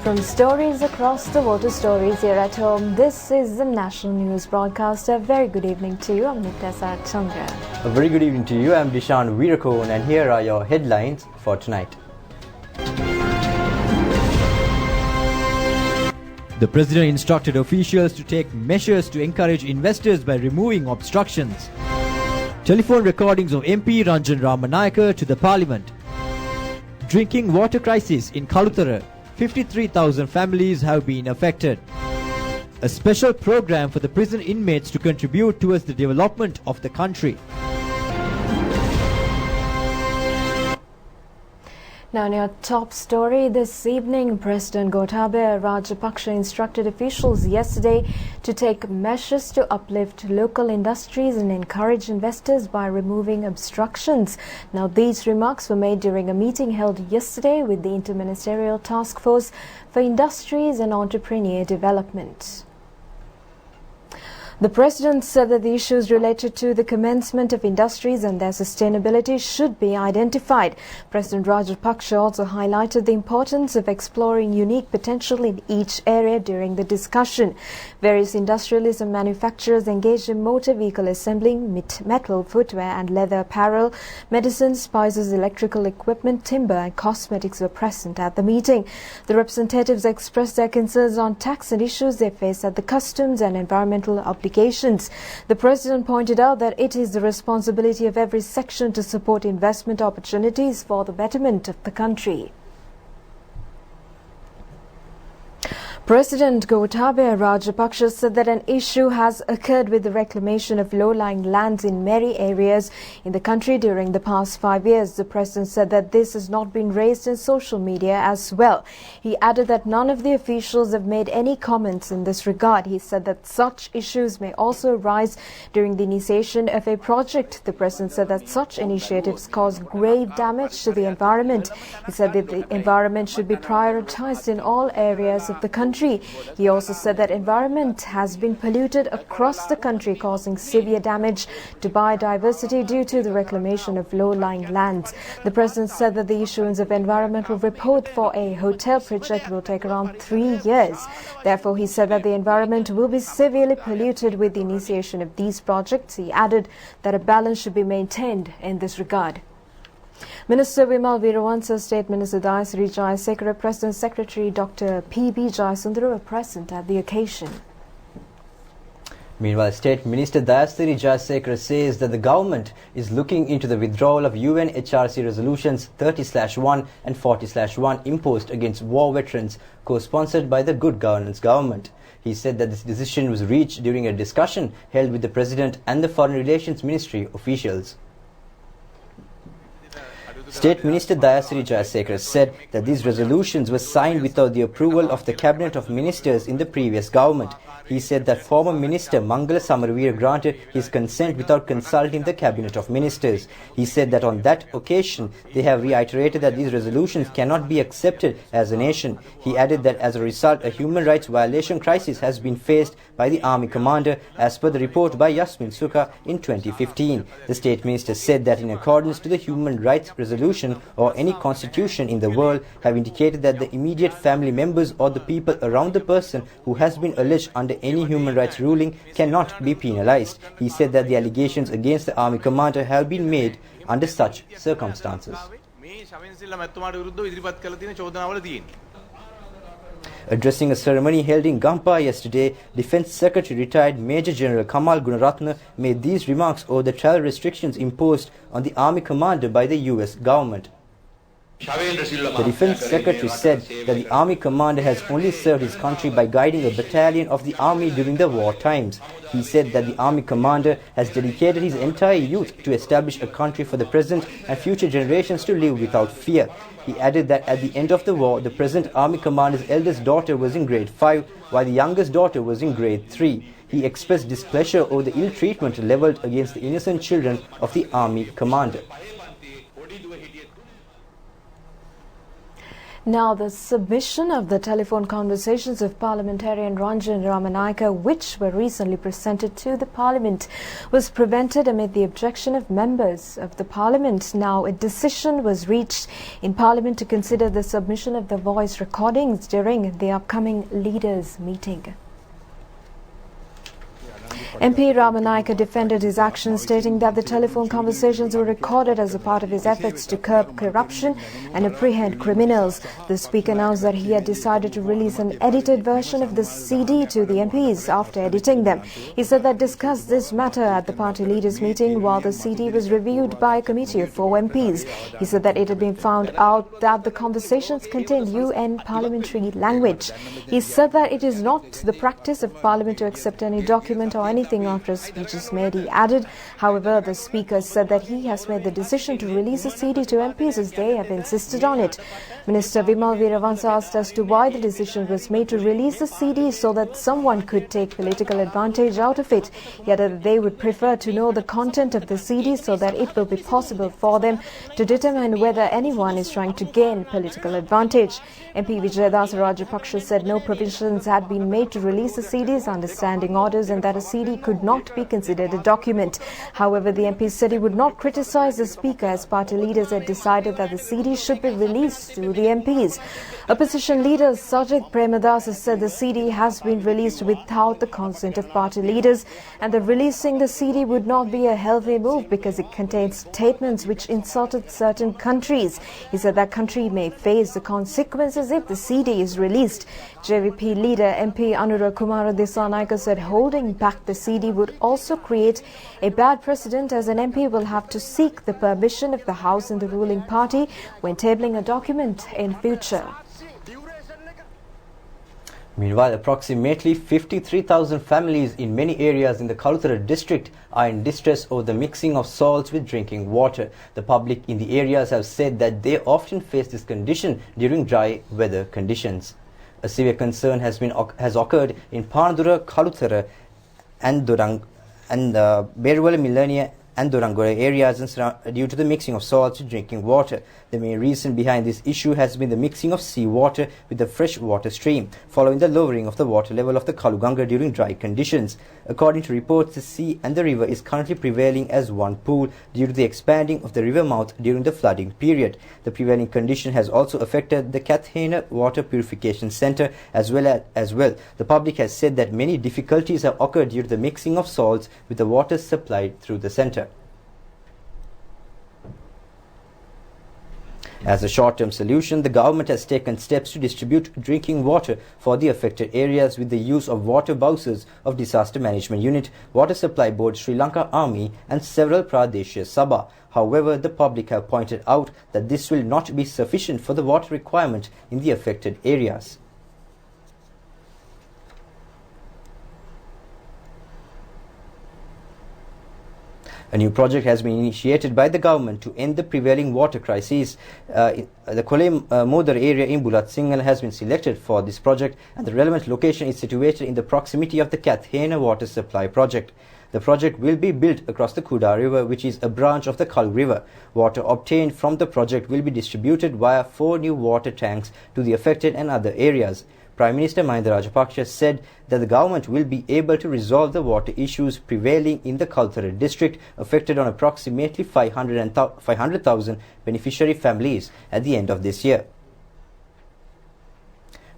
From stories across the world to stories here at home, this is the National News Broadcast. A very good evening to you. I'm Nityasa Chandra. A very good evening to you. I'm Dishan Veerakone, and here are your headlines for tonight. The President instructed officials to take measures to encourage investors by removing obstructions. Telephone recordings of MP Ranjan Ramanayaka to the Parliament. Drinking water crisis in Kaluthara. 53,000 families have been affected. A special program for the prison inmates to contribute towards the development of the country. Now in your top story this evening, President Gotabaya Rajapaksa instructed officials yesterday to take measures to uplift local industries and encourage investors by removing obstructions. Now these remarks were made during a meeting held yesterday with the Interministerial Task Force for Industries and Entrepreneur Development. The President said that the issues related to the commencement of industries and their sustainability should be identified. President Rajapaksa also highlighted the importance of exploring unique potential in each area during the discussion. Various industrialists and manufacturers engaged in motor vehicle assembling, metal, footwear and leather apparel, medicines, spices, electrical equipment, timber and cosmetics were present at the meeting. The representatives expressed their concerns on tax and issues they face at the customs and environmental obligations. The President pointed out that it is the responsibility of every section to support investment opportunities for the betterment of the country. President Gotabaya Rajapaksa said that an issue has occurred with the reclamation of low-lying lands in many areas in the country during the past 5 years. The President said that this has not been raised in social media as well. He added that none of the officials have made any comments in this regard. He said that such issues may also arise during the initiation of a project. The President said that such initiatives cause grave damage to the environment. He said that the environment should be prioritized in all areas of the country. He also said that environment has been polluted across the country, causing severe damage to biodiversity due to the reclamation of low-lying lands. The President said that the issuance of environmental report for a hotel project will take around 3 years. Therefore, he said that the environment will be severely polluted with the initiation of these projects. He added that a balance should be maintained in this regard. Minister Vimal Veerawansa, State Minister Dayasri Jayasekara, President Secretary Dr. P.B. Jayasundara were present at the occasion. Meanwhile, State Minister Dayasri Jayasekara says that the government is looking into the withdrawal of UNHRC resolutions 30/1 and 40/1 imposed against war veterans, co-sponsored by the Good Governance government. He said that this decision was reached during a discussion held with the President and the Foreign Relations Ministry officials. State Minister Dayasri Jayasekara said that these resolutions were signed without the approval of the Cabinet of Ministers in the previous government. He said that former Minister Mangala Samaraweera granted his consent without consulting the Cabinet of Ministers. He said that on that occasion they have reiterated that these resolutions cannot be accepted as a nation. He added that as a result a human rights violation crisis has been faced by the Army Commander as per the report by Yasmin Sukha in 2015. The State Minister said that in accordance to the human rights resolution or any constitution in the world have indicated that the immediate family members or the people around the person who has been alleged under any human rights ruling cannot be penalized. He said that the allegations against the Army Commander have been made under such circumstances. Addressing a ceremony held in Gampa yesterday, Defence Secretary retired Major General Kamal Gunaratne made these remarks over the travel restrictions imposed on the Army Commander by the US government. The Defence Secretary said that the Army Commander has only served his country by guiding a battalion of the Army during the war times. He said that the Army Commander has dedicated his entire youth to establish a country for the present and future generations to live without fear. He added that at the end of the war, the present Army Commander's eldest daughter was in grade 5, while the youngest daughter was in grade 3. He expressed displeasure over the ill treatment levelled against the innocent children of the Army Commander. Now, the submission of the telephone conversations of parliamentarian Ranjan Ramanayake, which were recently presented to the parliament, was prevented amid the objection of members of the parliament. Now, a decision was reached in parliament to consider the submission of the voice recordings during the upcoming leaders' meeting. MP Ramanayake defended his action, stating that the telephone conversations were recorded as a part of his efforts to curb corruption and apprehend criminals. The Speaker announced that he had decided to release an edited version of the CD to the MPs after editing them. He said that discussed this matter at the party leaders' meeting while the CD was reviewed by a committee of 4 MPs. He said that it had been found out that the conversations contained UN parliamentary language. He said that it is not the practice of Parliament to accept any document or anything after a speech is made, he added. However, the Speaker said that he has made the decision to release a CD to MPs as they have insisted on it. Minister Vimal Veeravansa asked as to why the decision was made to release the CD so that someone could take political advantage out of it. He added that they would prefer to know the content of the CD so that it will be possible for them to determine whether anyone is trying to gain political advantage. MP Vijaydas Rajapaksa said no provisions had been made to release the CDs under standing orders and that a CD could not be considered a document. However, the MP said he would not criticize the Speaker as party leaders had decided that the CD should be released to the MPs. Opposition leader Sajid Premadas has said the CD has been released without the consent of party leaders and that releasing the CD would not be a healthy move because it contains statements which insulted certain countries. He said that country may face the consequences if the CD is released. JVP leader MP Anurag Kumar Dissanayake said holding back the CD would also create a bad precedent as an MP will have to seek the permission of the House and the ruling party when tabling a document in future. Meanwhile, approximately 53,000 families in many areas in the Kalutara district are in distress over the mixing of salts with drinking water. The public in the areas have said that they often face this condition during dry weather conditions. A severe concern has occurred in Panadura, Kalutara and Berwala Millenia and Durangora areas due to the mixing of salts with drinking water. The main reason behind this issue has been the mixing of seawater with the fresh water stream, following the lowering of the water level of the Kaluganga during dry conditions. According to reports, the sea and the river is currently prevailing as one pool due to the expanding of the river mouth during the flooding period. The prevailing condition has also affected the Kathena Water Purification Centre as well. The public has said that many difficulties have occurred due to the mixing of salts with the water supplied through the centre. As a short-term solution, the government has taken steps to distribute drinking water for the affected areas with the use of water bowsers of Disaster Management Unit, Water Supply Board, Sri Lanka Army and several Pradeshia Sabha. However, the public have pointed out that this will not be sufficient for the water requirement in the affected areas. A new project has been initiated by the government to end the prevailing water crisis. The Kolem Modar area in Bulat Singhal has been selected for this project, and the relevant location is situated in the proximity of the Kathena water supply project. The project will be built across the Kuda River, which is a branch of the Kalu River. Water obtained from the project will be distributed via 4 new water tanks to the affected and other areas. Prime Minister Mahinda Rajapaksa said that the government will be able to resolve the water issues prevailing in the Kalutara district, affected on approximately 500,000 beneficiary families at the end of this year.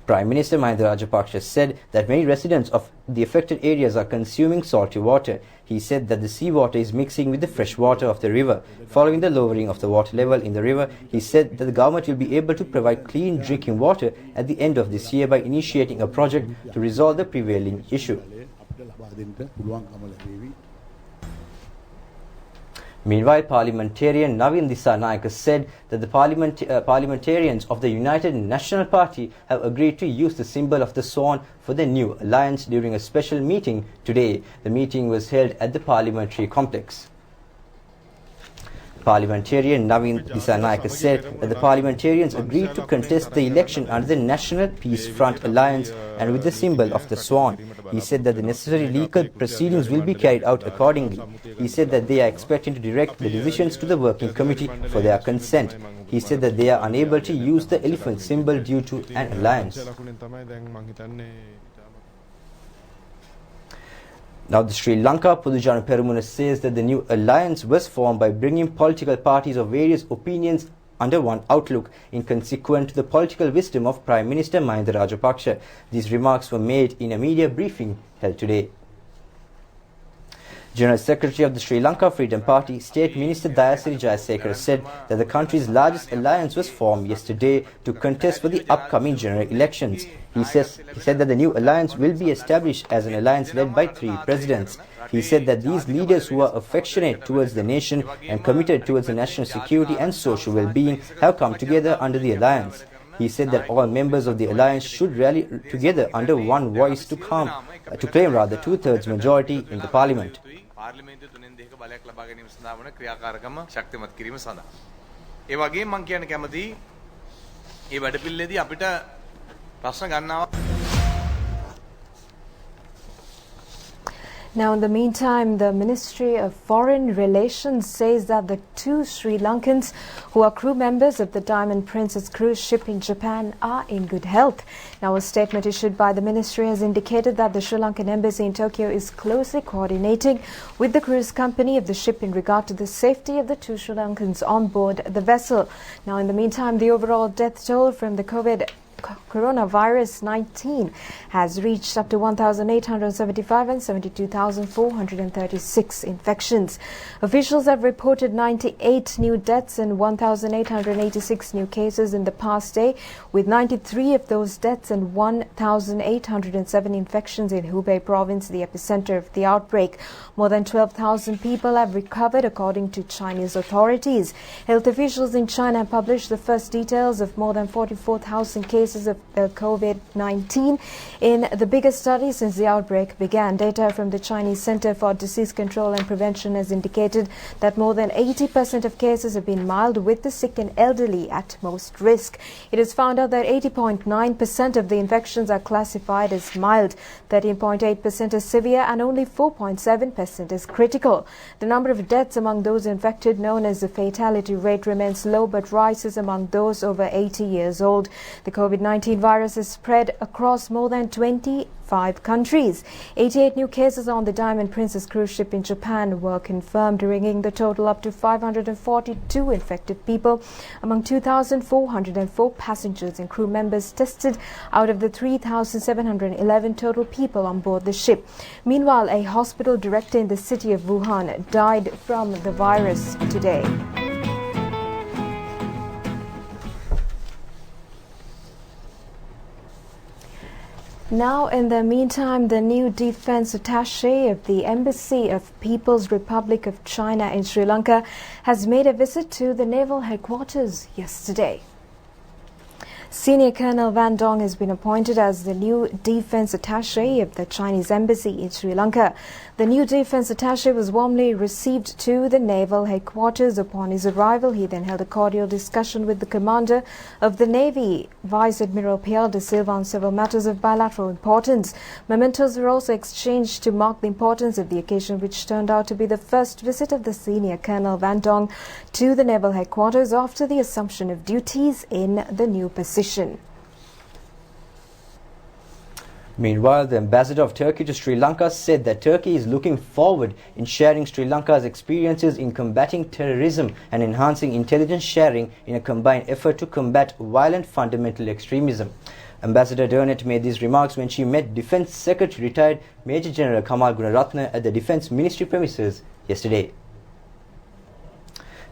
Prime Minister Mahinda Rajapaksa said that many residents of the affected areas are consuming salty water. He said that the seawater is mixing with the fresh water of the river. Following the lowering of the water level in the river, he said that the government will be able to provide clean drinking water at the end of this year by initiating a project to resolve the prevailing issue. Meanwhile, parliamentarian Navin Dissanayake said that the parliamentarians of the United National Party have agreed to use the symbol of the swan for the new alliance during a special meeting today. The meeting was held at the parliamentary complex. Parliamentarian Naveen Disanayake said that the parliamentarians agreed to contest the election under the National Peace Front Alliance and with the symbol of the swan. He said that the necessary legal proceedings will be carried out accordingly. He said that they are expecting to direct the decisions to the working committee for their consent. He said that they are unable to use the elephant symbol due to an alliance. Now, the Sri Lanka Podujana Peramuna says that the new alliance was formed by bringing political parties of various opinions under one outlook, inconsequent to the political wisdom of Prime Minister Mahinda Rajapaksa. These remarks were made in a media briefing held today. General Secretary of the Sri Lanka Freedom Party, State Minister Dayasiri Jayasekara, said that the country's largest alliance was formed yesterday to contest for the upcoming general elections. He said that the new alliance will be established as an alliance led by 3 presidents. He said that these leaders who are affectionate towards the nation and committed towards the national security and social well-being have come together under the alliance. He said that all members of the alliance should rally together under one voice to claim 2/3 majority in the parliament. පාර්ලිමේන්තුව තුනෙන් දෙක බලයක් ලබා ගැනීම සඳහා වන ක්‍රියාකාරකම ශක්තිමත් කිරීම සඳහා. ඒ වගේම මම කියන්න කැමතියි මේ වැඩපිළිවෙලදී අපිට ප්‍රශ්න ගන්නවා. Now, in the meantime, the Ministry of Foreign Relations says that the 2 Sri Lankans who are crew members of the Diamond Princess cruise ship in Japan are in good health. Now, a statement issued by the ministry has indicated that the Sri Lankan embassy in Tokyo is closely coordinating with the cruise company of the ship in regard to the safety of the 2 Sri Lankans on board the vessel. Now, in the meantime, the overall death toll from the coronavirus 19 has reached up to 1,875 and 72,436 infections. Officials have reported 98 new deaths and 1,886 new cases in the past day, with 93 of those deaths and 1,807 infections in Hubei province, the epicenter of the outbreak. More than 12,000 people have recovered, according to Chinese authorities. Health officials in China published the first details of more than 44,000 cases of COVID-19 in the biggest study since the outbreak began. Data from the Chinese Center for Disease Control and Prevention has indicated that more than 80% of cases have been mild, with the sick and elderly at most risk. It is found out that 80.9% of the infections are classified as mild, 13.8% as severe, and only 4.7% as critical. The number of deaths among those infected, known as the fatality rate, remains low but rises among those over 80 years old. The COVID-19 virus has spread across more than 25 countries. 88 new cases on the Diamond Princess cruise ship in Japan were confirmed, bringing the total up to 542 infected people among 2,404 passengers and crew members tested out of the 3,711 total people on board the ship. Meanwhile, a hospital director in the city of Wuhan died from the virus today. Now, in the meantime, the new defense attaché of the Embassy of People's Republic of China in Sri Lanka has made a visit to the naval headquarters yesterday. Senior Colonel Van Dong has been appointed as the new defense attaché of the Chinese embassy in Sri Lanka. The new defense attaché was warmly received to the naval headquarters. Upon his arrival, he then held a cordial discussion with the commander of the Navy, Vice Admiral Pierre de Silva, on several matters of bilateral importance. Mementos were also exchanged to mark the importance of the occasion, which turned out to be the first visit of the Senior Colonel Van Dong to the naval headquarters after the assumption of duties in the new position. Meanwhile, the ambassador of Turkey to Sri Lanka said that Turkey is looking forward in sharing Sri Lanka's experiences in combating terrorism and enhancing intelligence sharing in a combined effort to combat violent fundamental extremism. Ambassador Dernet made these remarks when she met Defence Secretary retired Major General Kamal Gunaratne at the Defence Ministry premises yesterday.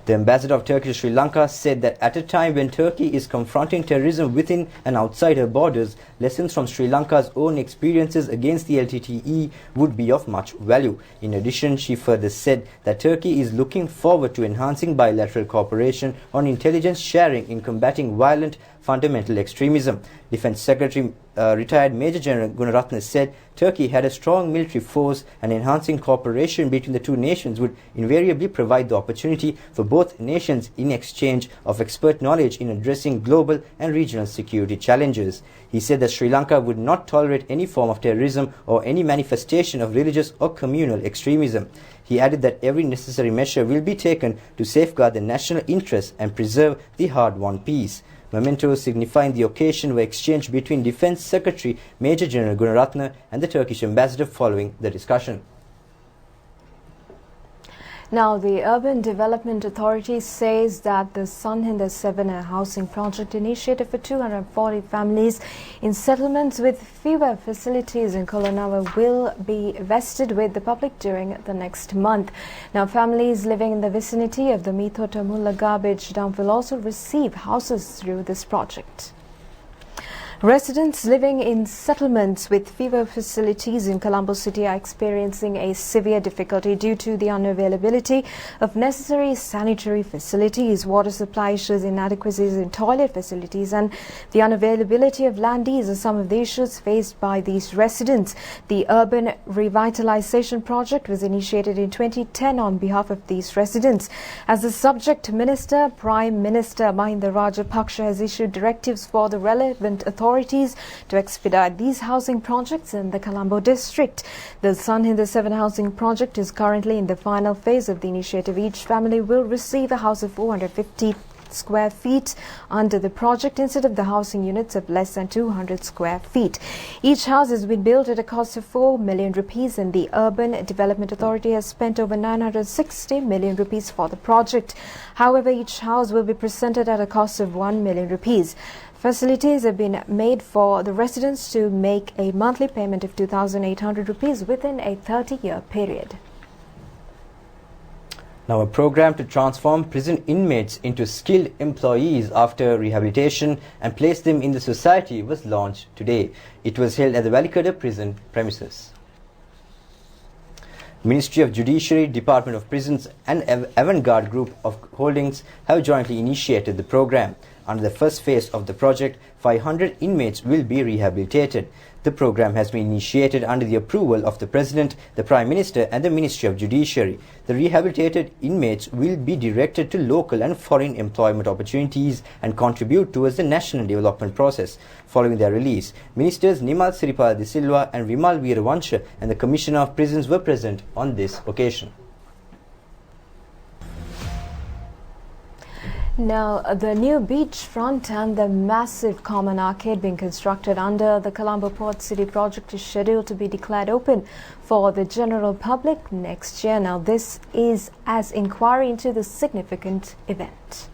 The ambassador of Turkey to Sri Lanka said that at a time when Turkey is confronting terrorism within and outside her borders, lessons from Sri Lanka's own experiences against the LTTE would be of much value. In addition, she further said that Turkey is looking forward to enhancing bilateral cooperation on intelligence sharing in combating violent fundamental extremism. Defence Secretary retired Major General Gunaratne said Turkey had a strong military force and enhancing cooperation between the two nations would invariably provide the opportunity for both nations in exchange of expert knowledge in addressing global and regional security challenges. He said that Sri Lanka would not tolerate any form of terrorism or any manifestation of religious or communal extremism. He added that every necessary measure will be taken to safeguard the national interests and preserve the hard-won peace. Mementos signifying the occasion were exchanged between Defence Secretary Major General Gunaratne and the Turkish ambassador following the discussion. Now, the Urban Development Authority says that the Sanhinda 7 housing project initiated for 240 families in settlements with fewer facilities in Kolonava will be vested with the public during the next month. Now, families living in the vicinity of the Mithota Mulla garbage dump will also receive houses through this project. Residents living in settlements with fewer facilities in Colombo City are experiencing a severe difficulty due to the unavailability of necessary sanitary facilities, water supply issues, inadequacies in toilet facilities and the unavailability of land. These are some of the issues faced by these residents. The Urban Revitalization Project was initiated in 2010 on behalf of these residents. As the subject minister, Prime Minister Mahinda Rajapaksa has issued directives for the relevant authorities to expedite these housing projects in the Colombo district. The Sanhinda 7 housing project is currently in the final phase of the initiative. Each family will receive a house of 450 square feet under the project instead of the housing units of less than 200 square feet. Each house has been built at a cost of 4 million rupees and the Urban Development Authority has spent over 960 million rupees for the project. However, each house will be presented at a cost of 1 million rupees. Facilities have been made for the residents to make a monthly payment of 2,800 rupees within a 30-year period. Now, a program to transform prison inmates into skilled employees after rehabilitation and place them in the society was launched today. It was held at the Valikada prison premises. Ministry of Judiciary, Department of Prisons and Avantgarde Group of Holdings have jointly initiated the program. Under the first phase of the project, 500 inmates will be rehabilitated. The program has been initiated under the approval of the President, the Prime Minister and the Ministry of Judiciary. The rehabilitated inmates will be directed to local and foreign employment opportunities and contribute towards the national development process. Following their release, Ministers Nimal Siripala de Silva and Vimal Veeravansha and the Commissioner of Prisons were present on this occasion. Now, the new beachfront and the massive common arcade being constructed under the Colombo Port City project is scheduled to be declared open for the general public next year. Now, this is as inquiry into the significant event.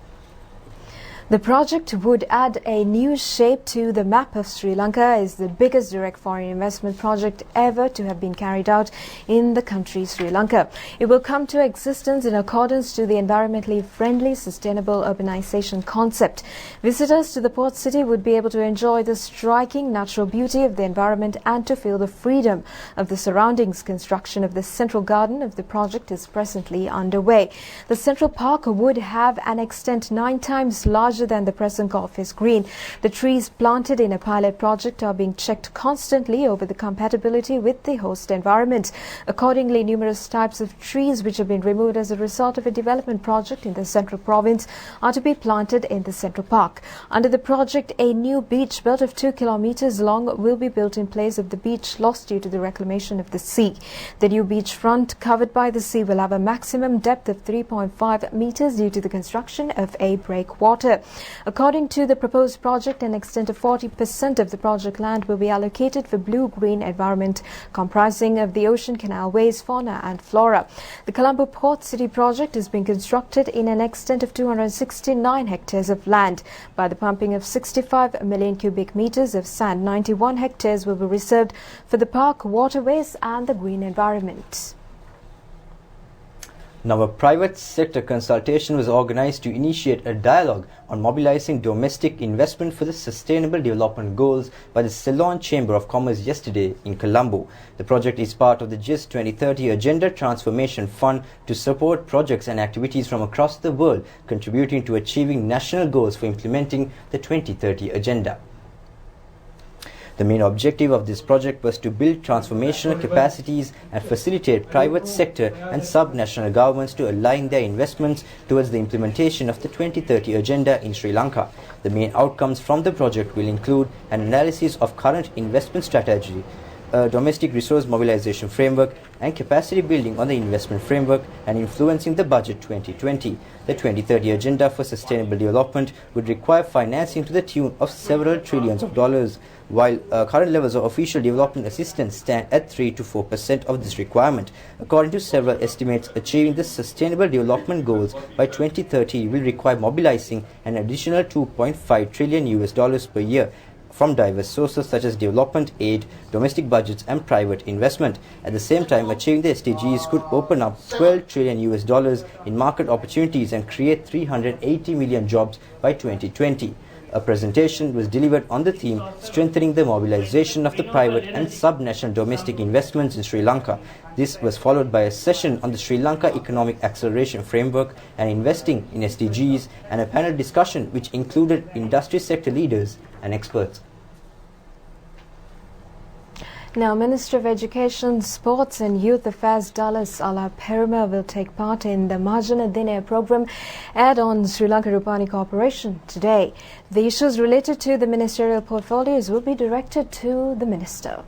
The project would add a new shape to the map of Sri Lanka. Is the biggest direct foreign investment project ever to have been carried out in the country Sri Lanka. It will come to existence in accordance to the environmentally friendly sustainable urbanization concept. Visitors to the port city would be able to enjoy the striking natural beauty of the environment and to feel the freedom of the surroundings. Construction of the central garden of the project is presently underway. The central park would have an extent 9 times larger than the present office green. The trees planted in a pilot project are being checked constantly over the compatibility with the host environment. Accordingly, numerous types of trees which have been removed as a result of a development project in the central province are to be planted in the central park. Under the project, a new beach belt of 2 kilometers long will be built in place of the beach lost due to the reclamation of the sea. The new beachfront covered by the sea will have a maximum depth of 3.5 meters due to the construction of a breakwater. According to the proposed project, an extent of 40% of the project land will be allocated for blue-green environment comprising of the ocean canalways, fauna and flora. The Colombo Port City project is being constructed in an extent of 269 hectares of land. By the pumping of 65 million cubic meters of sand, 91 hectares will be reserved for the park, waterways and the green environment. Now, a private sector consultation was organized to initiate a dialogue on mobilizing domestic investment for the Sustainable Development Goals by the Ceylon Chamber of Commerce yesterday in Colombo. The project is part of the GIST 2030 Agenda Transformation Fund to support projects and activities from across the world, contributing to achieving national goals for implementing the 2030 Agenda. The main objective of this project was to build transformational capacities and facilitate private sector and sub-national governments to align their investments towards the implementation of the 2030 agenda in Sri Lanka. The main outcomes from the project will include an analysis of current investment strategy, a domestic resource mobilization framework, and capacity building on the investment framework and influencing the budget 2020. The 2030 Agenda for Sustainable Development would require financing to the tune of several trillions of dollars, while current levels of official development assistance stand at 3 to 4% of this requirement. According to several estimates, achieving the Sustainable Development Goals by 2030 will require mobilizing an additional $2.5 trillion per year from diverse sources such as development aid, domestic budgets and private investment. At the same time, achieving the SDGs could open up $12 trillion in market opportunities and create 380 million jobs by 2020. A presentation was delivered on the theme Strengthening the Mobilization of the Private and Sub-National Domestic Investments in Sri Lanka. This was followed by a session on the Sri Lanka Economic Acceleration Framework and investing in SDGs and a panel discussion which included industry sector leaders and experts. Now, Minister of Education, Sports and Youth Affairs Dallas Ala Perima will take part in the Mahajana Dinaya program aired on Sri Lanka Rupavahini Corporation today. The issues related to the ministerial portfolios will be directed to the minister.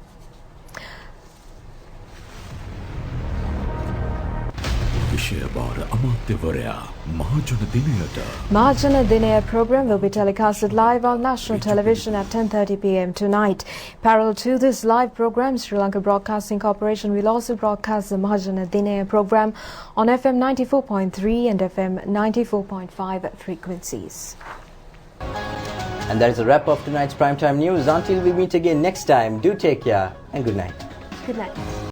Mahajana Dinaya program will be telecasted live on national television at 10:30 p.m. tonight. Parallel to this live program, Sri Lanka Broadcasting Corporation will also broadcast the Mahajana Dinaya program on FM 94.3 and FM 94.5 frequencies. And that is a wrap of tonight's primetime news. Until we meet again next time, do take care and good night. Good night.